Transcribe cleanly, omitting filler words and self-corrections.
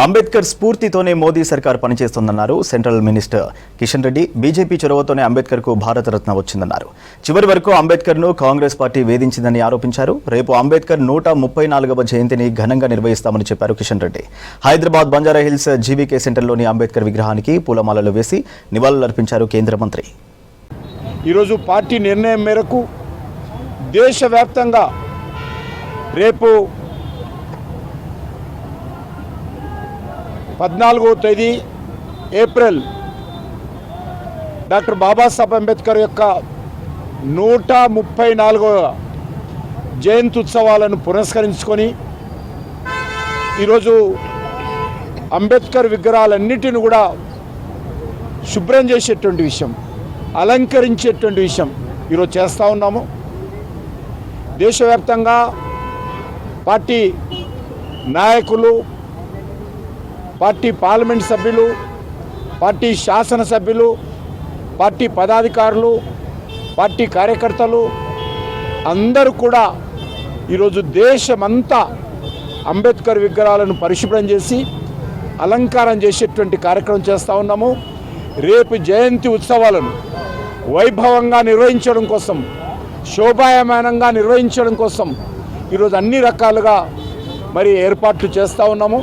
అంబేద్కర్ స్ఫూర్తితోనే మోదీ సర్కార్ పనిచేస్తోందన్నారు central minister Kishan Reddy. BJP చొరవతోనే అంబేద్కర్కు భారతరత్న వచ్చిందన్నారు. చివరి వరకు అంబేద్కర్ను కాంగ్రెస్ పార్టీ వేధించిందని ఆరోపించారు. రేపు అంబేద్కర్ 134వ జయంతిని ఘనంగా నిర్వహిస్తామని చెప్పారు కిషన్ రెడ్డి. హైదరాబాద్ బంజారాహిల్స్ జీవీకే సెంటర్లోని అంబేద్కర్ విగ్రహానికి పూలమాలలు వేసి నివాళులర్పించారు కేంద్ర మంత్రి. ఈరోజు పార్టీ నిర్ణయం మేరకు దేశవ్యాప్తంగా రేపు 14వ తేదీ ఏప్రిల్ డాక్టర్ బాబాసాహెబ్ అంబేద్కర్ యొక్క 134వ జయంతి ఉత్సవాలను పురస్కరించుకొని ఈరోజు అంబేద్కర్ విగ్రహాలన్నిటిని కూడా శుభ్రం చేసేటువంటి విషయం, అలంకరించేటువంటి విషయం ఈరోజు చేస్తూ ఉన్నాము. దేశవ్యాప్తంగా పార్టీ నాయకులు, పార్టీ పార్లమెంట్ సభ్యులు, పార్టీ శాసనసభ్యులు, పార్టీ పదాధికారులు, పార్టీ కార్యకర్తలు అందరూ కూడా ఈరోజు దేశమంతా అంబేద్కర్ విగ్రహాలను పరిశుభ్రం చేసి అలంకారం చేసేటువంటి కార్యక్రమం చేస్తూ ఉన్నాము. రేపు జయంతి ఉత్సవాలను వైభవంగా నిర్వహించడం కోసం, శోభాయమానంగా నిర్వహించడం కోసం ఈరోజు అన్ని రకాలుగా ఏర్పాట్లు చేస్తూ ఉన్నాము.